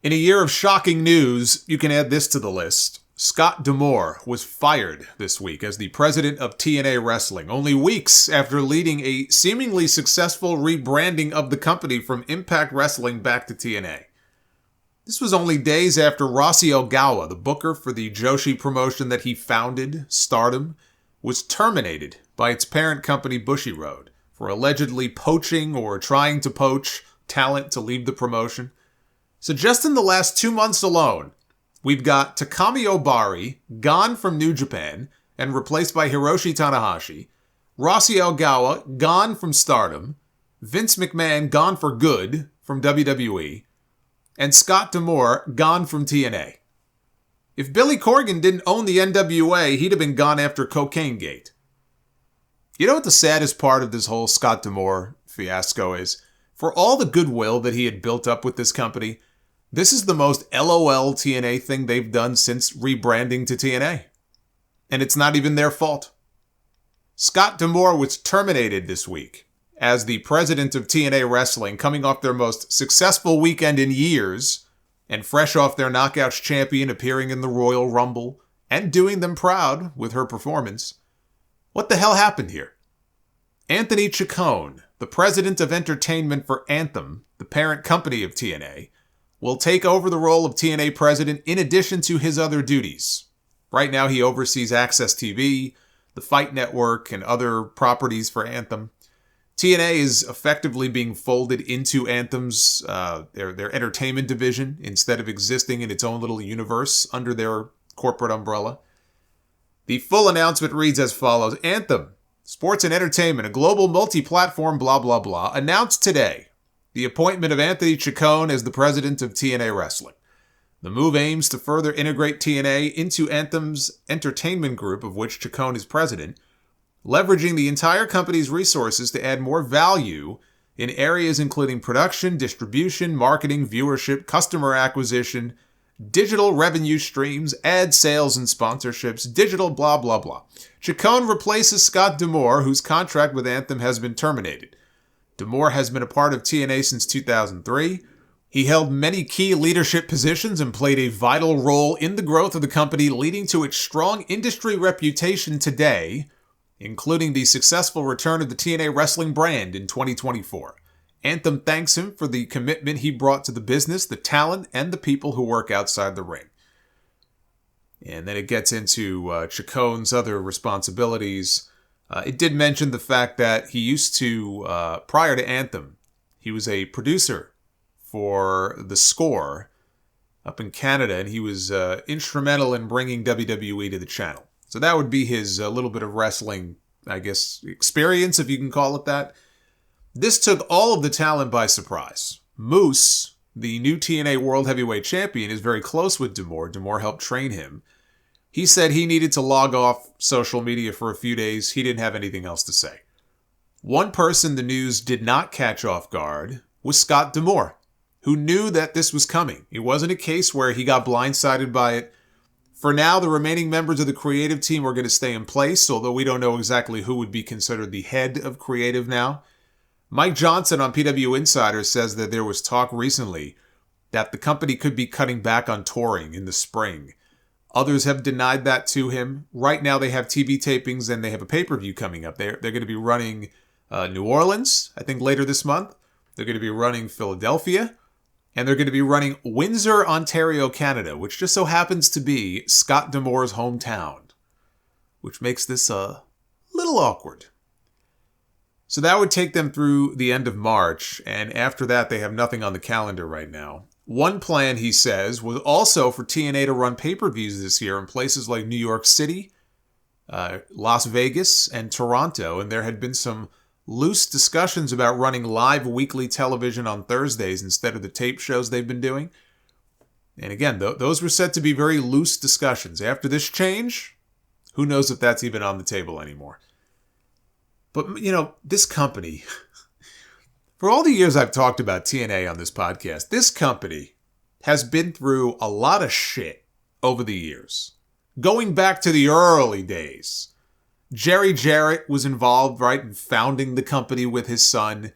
In a year of shocking news, you can add this to the list. Scott D'Amore was fired this week as the president of TNA Wrestling, only weeks after leading a seemingly successful rebranding of the company from Impact Wrestling back to TNA. This was only days after Rossy Ogawa, the booker for the Joshi promotion that he founded, Stardom, was terminated by its parent company Bushiroad for allegedly poaching or trying to poach talent to leave the promotion. So just in the last 2 months alone, we've got Takami Obari gone from New Japan and replaced by Hiroshi Tanahashi, Rossy Ogawa gone from Stardom, Vince McMahon gone for good from WWE, and Scott D'Amore gone from TNA. If Billy Corgan didn't own the NWA, he'd have been gone after Cocaine Gate. You know what the saddest part of this whole Scott D'Amore fiasco is? For all the goodwill that he had built up with this company, this is the most LOL TNA thing they've done since rebranding to TNA. And it's not even their fault. Scott D'Amore was terminated this week as the president of TNA Wrestling, coming off their most successful weekend in years and fresh off their Knockouts champion appearing in the Royal Rumble and doing them proud with her performance. What the hell happened here? Anthony Ciccone, the president of entertainment for Anthem, the parent company of TNA, will take over the role of TNA president in addition to his other duties. Right now he oversees Access TV, the Fight Network, and other properties for Anthem. TNA is effectively being folded into Anthem's, their entertainment division, instead of existing in its own little universe under their corporate umbrella. The full announcement reads as follows. Anthem, sports and entertainment, a global multi-platform blah blah blah, announced today the appointment of Anthony Ciccone as the president of TNA Wrestling. The move aims to further integrate TNA into Anthem's entertainment group, of which Ciccone is president, leveraging the entire company's resources to add more value in areas including production, distribution, marketing, viewership, customer acquisition, digital revenue streams, ad sales and sponsorships, digital blah blah blah. Ciccone replaces Scott D'Amore, whose contract with Anthem has been terminated. D'Amore has been a part of TNA since 2003. He held many key leadership positions and played a vital role in the growth of the company, leading to its strong industry reputation today, including the successful return of the TNA Wrestling brand in 2024. Anthem thanks him for the commitment he brought to the business, the talent, and the people who work outside the ring. And then it gets into Ciccone's other responsibilities. It did mention the fact that he used to, prior to Anthem, he was a producer for The Score up in Canada, and he was instrumental in bringing WWE to the channel. So that would be his little bit of wrestling, I guess, experience, if you can call it that. This took all of the talent by surprise. Moose, the new TNA World Heavyweight Champion, is very close with D'Amore. D'Amore helped train him. He said he needed to log off social media for a few days. He didn't have anything else to say. One person the news did not catch off guard was Scott D'Amore, who knew that this was coming. It wasn't a case where he got blindsided by it. For now, the remaining members of the creative team are going to stay in place, although we don't know exactly who would be considered the head of creative now. Mike Johnson on PW Insider says that there was talk recently that the company could be cutting back on touring in the spring. Others have denied that to him. Right now they have TV tapings and they have a pay-per-view coming up. They're going to be running New Orleans, I think later this month. They're going to be running Philadelphia. And they're going to be running Windsor, Ontario, Canada, which just so happens to be Scott D'Amore's hometown, which makes this a little awkward. So that would take them through the end of March, and after that they have nothing on the calendar right now. One plan, he says, was also for TNA to run pay-per-views this year in places like New York City, Las Vegas, and Toronto, and there had been some loose discussions about running live weekly television on Thursdays instead of the tape shows they've been doing. And again, those were said to be very loose discussions. After this change, who knows if that's even on the table anymore. But, you know, this company, for all the years I've talked about TNA on this podcast, this company has been through a lot of shit over the years. Going back to the early days, Jerry Jarrett was involved, right, in founding the company with his son.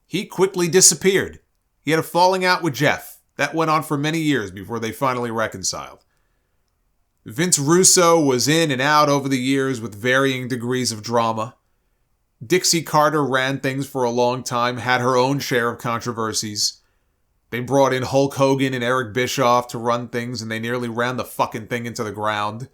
He quickly disappeared. He had a falling out with Jeff. That went on for many years before they finally reconciled. Vince Russo was in and out over the years with varying degrees of drama. Dixie Carter ran things for a long time, had her own share of controversies. They brought in Hulk Hogan and Eric Bischoff to run things, and they nearly ran the fucking thing into the ground.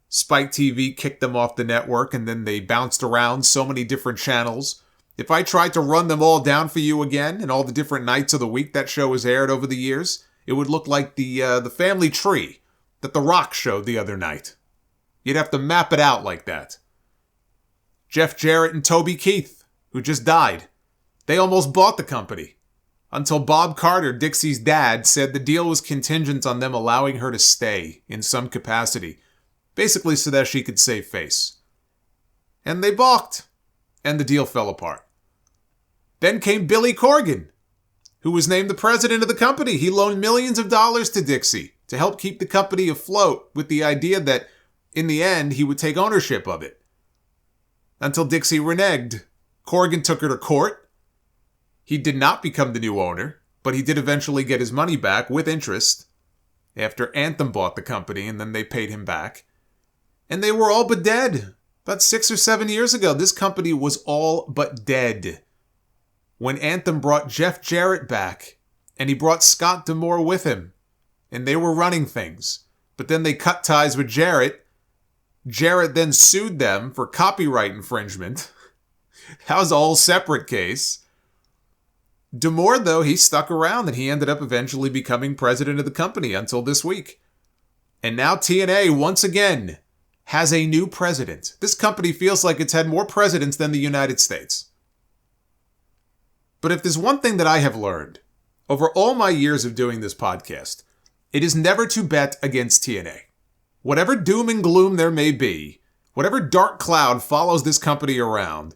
Spike TV kicked them off the network, and then they bounced around so many different channels. If I tried to run them all down for you again, and all the different nights of the week that show was aired over the years, it would look like the family tree that The Rock showed the other night. You'd have to map it out like that. Jeff Jarrett and Toby Keith, who just died. They almost bought the company. Until Bob Carter, Dixie's dad, said the deal was contingent on them allowing her to stay in some capacity. Basically so that she could save face. And they balked. And the deal fell apart. Then came Billy Corgan, who was named the president of the company. He loaned millions of dollars to Dixie to help keep the company afloat with the idea that, in the end, he would take ownership of it. Until Dixie reneged. Corgan took her to court. He did not become the new owner, but he did eventually get his money back with interest after Anthem bought the company, and then they paid him back. And they were all but dead. About 6 or 7 years ago, this company was all but dead. When Anthem brought Jeff Jarrett back, and he brought Scott D'Amore with him, and they were running things. But then they cut ties with Jarrett. Jarrett then sued them for copyright infringement. That was a whole separate case. D'Amore, though, he stuck around, and he ended up eventually becoming president of the company until this week. And now TNA, once again, has a new president. This company feels like it's had more presidents than the United States. But if there's one thing that I have learned over all my years of doing this podcast, it is never to bet against TNA. Whatever doom and gloom there may be, whatever dark cloud follows this company around,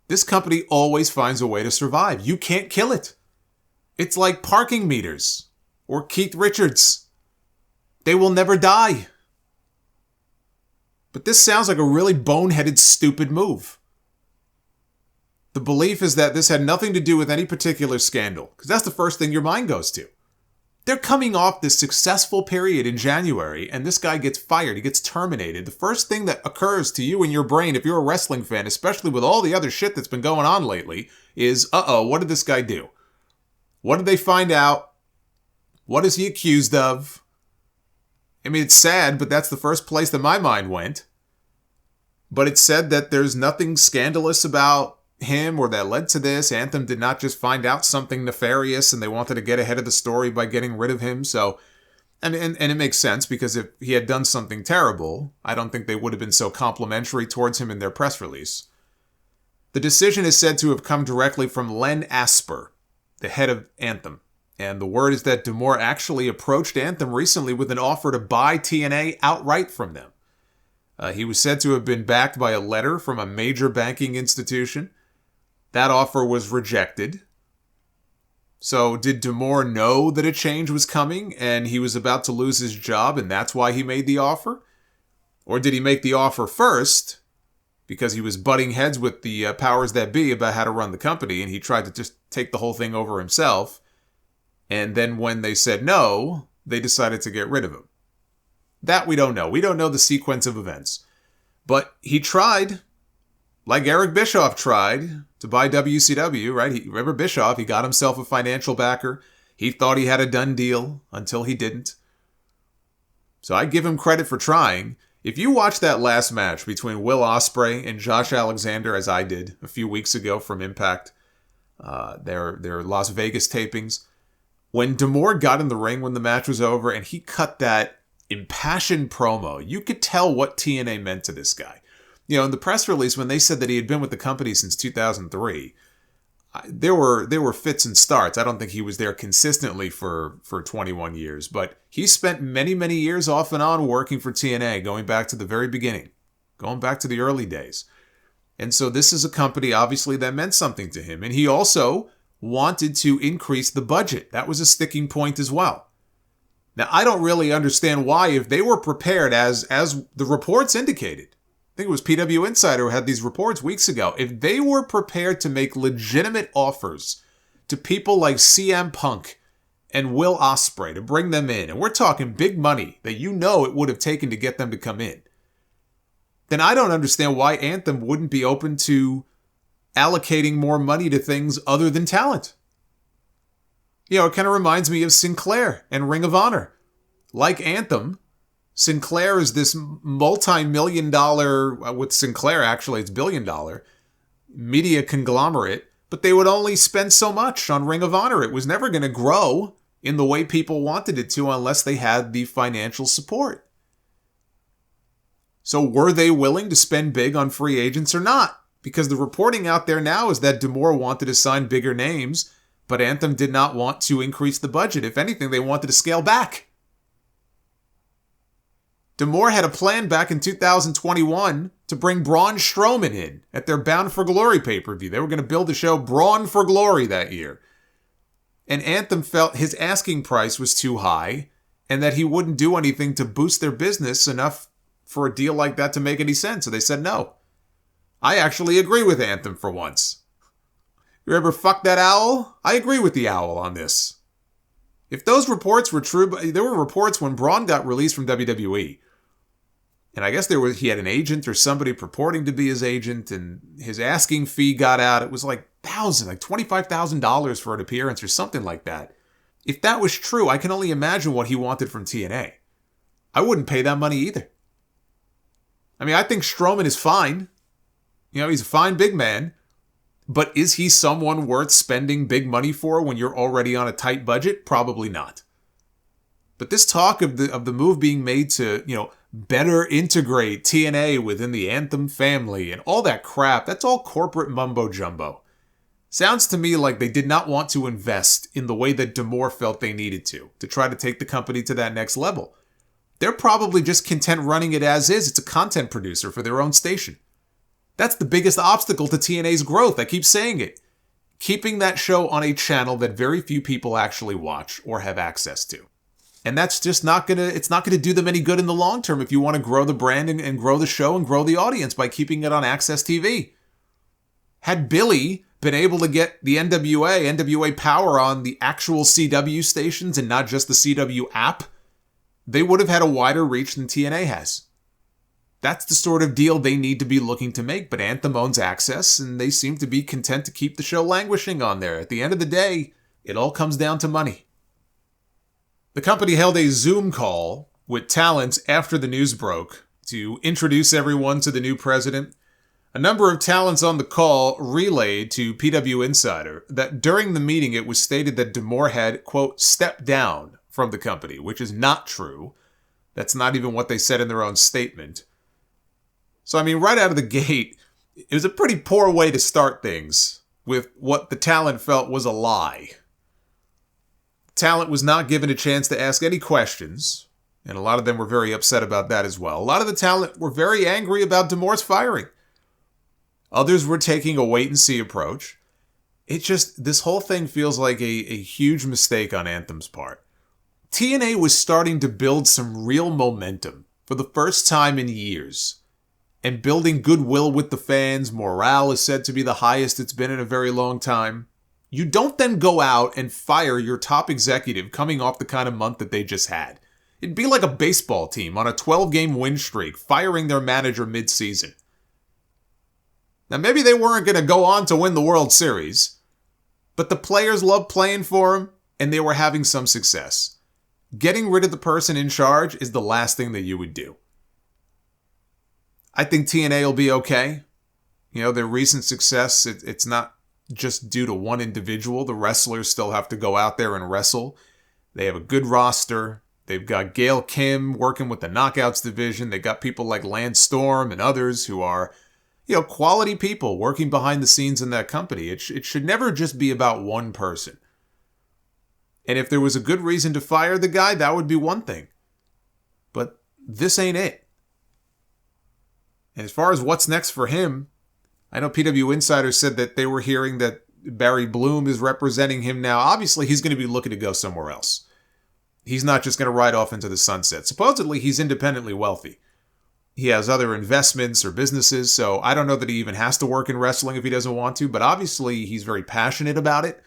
this company always finds a way to survive. You can't kill it. It's like parking meters or Keith Richards. They will never die. But this sounds like a really boneheaded, stupid move. The belief is that this had nothing to do with any particular scandal, because that's the first thing your mind goes to. They're coming off this successful period in January, and this guy gets fired, he gets terminated. The first thing that occurs to you in your brain, if you're a wrestling fan, especially with all the other shit that's been going on lately, is, what did this guy do? What did they find out? What is he accused of? I mean, it's sad, but that's the first place that my mind went. But it's said that there's nothing scandalous about him or that led to this. Anthem did not just find out something nefarious and they wanted to get ahead of the story by getting rid of him. So, and it makes sense because if he had done something terrible, I don't think they would have been so complimentary towards him in their press release. The decision is said to have come directly from Len Asper, the head of Anthem. And the word is that D'Amore actually approached Anthem recently with an offer to buy TNA outright from them. He was said to have been backed by a letter from a major banking institution. That offer was rejected. So did D'Amore know that a change was coming and he was about to lose his job and that's why he made the offer? Or did he make the offer first because he was butting heads with the powers that be about how to run the company and he tried to just take the whole thing over himself? And then when they said no, they decided to get rid of him. That we don't know. We don't know the sequence of events. But he tried, like Eric Bischoff tried, to buy WCW, right? Remember Bischoff, he got himself a financial backer. He thought he had a done deal until he didn't. So I give him credit for trying. If you watch that last match between Will Ospreay and Josh Alexander, as I did a few weeks ago from Impact, their Las Vegas tapings, when D'Amore got in the ring when the match was over and he cut that impassioned promo, you could tell what TNA meant to this guy. You know, in the press release, when they said that he had been with the company since 2003, there were fits and starts. I don't think he was there consistently for 21 years, but he spent many, many years off and on working for TNA, going back to the very beginning, going back to the early days. And so this is a company, obviously, that meant something to him. And he also wanted to increase the budget. That was a sticking point as well. Now, I don't really understand why, if they were prepared, as the reports indicated, I think it was PW Insider who had these reports weeks ago, if they were prepared to make legitimate offers to people like CM Punk and Will Ospreay to bring them in, and we're talking big money that you know it would have taken to get them to come in, then I don't understand why Anthem wouldn't be open to allocating more money to things other than talent. It kind of reminds me of Sinclair and Ring of Honor. Like Anthem, Sinclair is this multi-million dollar, with Sinclair actually it's billion-dollar, media conglomerate, but they would only spend so much on Ring of Honor. It was never going to grow in the way people wanted it to unless they had the financial support. So were they willing to spend big on free agents or not? Because the reporting out there now is that D'Amore wanted to sign bigger names, but Anthem did not want to increase the budget. If anything, they wanted to scale back. D'Amore had a plan back in 2021 to bring Braun Strowman in at their Bound for Glory pay-per-view. They were going to build the show Braun for Glory that year. And Anthem felt his asking price was too high and that he wouldn't do anything to boost their business enough for a deal like that to make any sense. So they said no. I actually agree with Anthem for once. You ever fuck that owl? I agree with the owl on this. If those reports were true, there were reports when Braun got released from WWE. And I guess he had an agent or somebody purporting to be his agent, and his asking fee got out. It was like $25,000 for an appearance or something like that. If that was true, I can only imagine what he wanted from TNA. I wouldn't pay that money either. I mean, I think Strowman is fine. He's a fine big man. But is he someone worth spending big money for when you're already on a tight budget? Probably not. But this talk of the move being made to, better integrate TNA within the Anthem family and all that crap, that's all corporate mumbo-jumbo. Sounds to me like they did not want to invest in the way that D'Amore felt they needed to try to take the company to that next level. They're probably just content running it as is. It's a content producer for their own station. That's the biggest obstacle to TNA's growth. I keep saying it. Keeping that show on a channel that very few people actually watch or have access to. And that's just not gonna do them any good in the long term if you want to grow the brand and grow the show and grow the audience by keeping it on Access TV. Had Billy been able to get the NWA Power on the actual CW stations and not just the CW app, they would have had a wider reach than TNA has. That's the sort of deal they need to be looking to make, but Anthem owns Access, and they seem to be content to keep the show languishing on there. At the end of the day, it all comes down to money. The company held a Zoom call with talent after the news broke to introduce everyone to the new president. A number of talents on the call relayed to PW Insider that during the meeting it was stated that D'Amore had, quote, stepped down from the company, which is not true. That's not even what they said in their own statement. So, I mean, right out of the gate, it was a pretty poor way to start things with what the talent felt was a lie. Talent was not given a chance to ask any questions, and a lot of them were very upset about that as well. A lot of the talent were very angry about D'Amore's firing. Others were taking a wait-and-see approach. This whole thing feels like a huge mistake on Anthem's part. TNA was starting to build some real momentum for the first time in years. And building goodwill with the fans, morale is said to be the highest it's been in a very long time. You don't then go out and fire your top executive coming off the kind of month that they just had. It'd be like a baseball team on a 12-game win streak firing their manager mid-season. Now, maybe they weren't going to go on to win the World Series, but the players loved playing for them, and they were having some success. Getting rid of the person in charge is the last thing that you would do. I think TNA will be okay. Their recent success, it's not just due to one individual. The wrestlers still have to go out there and wrestle. They have a good roster. They've got Gail Kim working with the Knockouts division. They've got people like Lance Storm and others who are, quality people working behind the scenes in that company. It should never just be about one person. And if there was a good reason to fire the guy, that would be one thing. But this ain't it. And as far as what's next for him, I know PW Insider said that they were hearing that Barry Bloom is representing him now. Obviously, he's going to be looking to go somewhere else. He's not just going to ride off into the sunset. Supposedly, he's independently wealthy. He has other investments or businesses, so I don't know that he even has to work in wrestling if he doesn't want to, but obviously, he's very passionate about it.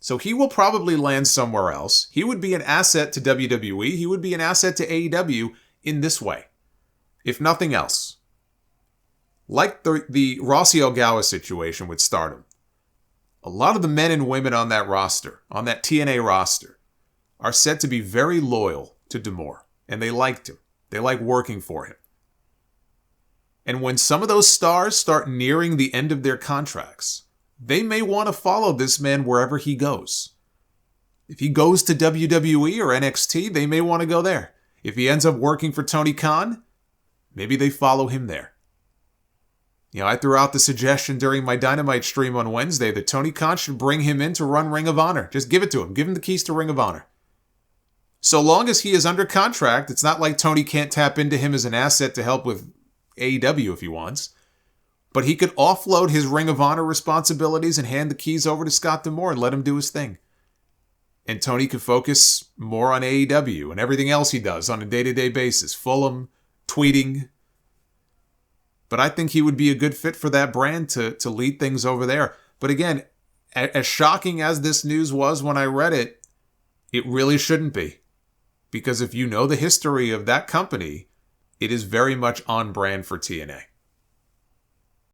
So he will probably land somewhere else. He would be an asset to WWE. He would be an asset to AEW in this way, if nothing else. Like the Rossi Ogawa situation with Stardom. A lot of the men and women on that roster, on that TNA roster, are said to be very loyal to D'Amore. And they liked him. They like working for him. And when some of those stars start nearing the end of their contracts, they may want to follow this man wherever he goes. If he goes to WWE or NXT, they may want to go there. If he ends up working for Tony Khan, maybe they follow him there. I threw out the suggestion during my Dynamite stream on Wednesday that Tony Khan should bring him in to run Ring of Honor. Just give it to him. Give him the keys to Ring of Honor. So long as he is under contract, it's not like Tony can't tap into him as an asset to help with AEW if he wants. But he could offload his Ring of Honor responsibilities and hand the keys over to Scott D'Amore and let him do his thing. And Tony could focus more on AEW and everything else he does on a day-to-day basis. Fulham, tweeting. But I think he would be a good fit for that brand to lead things over there. But again, as shocking as this news was when I read it, it really shouldn't be. Because if you know the history of that company, it is very much on brand for TNA.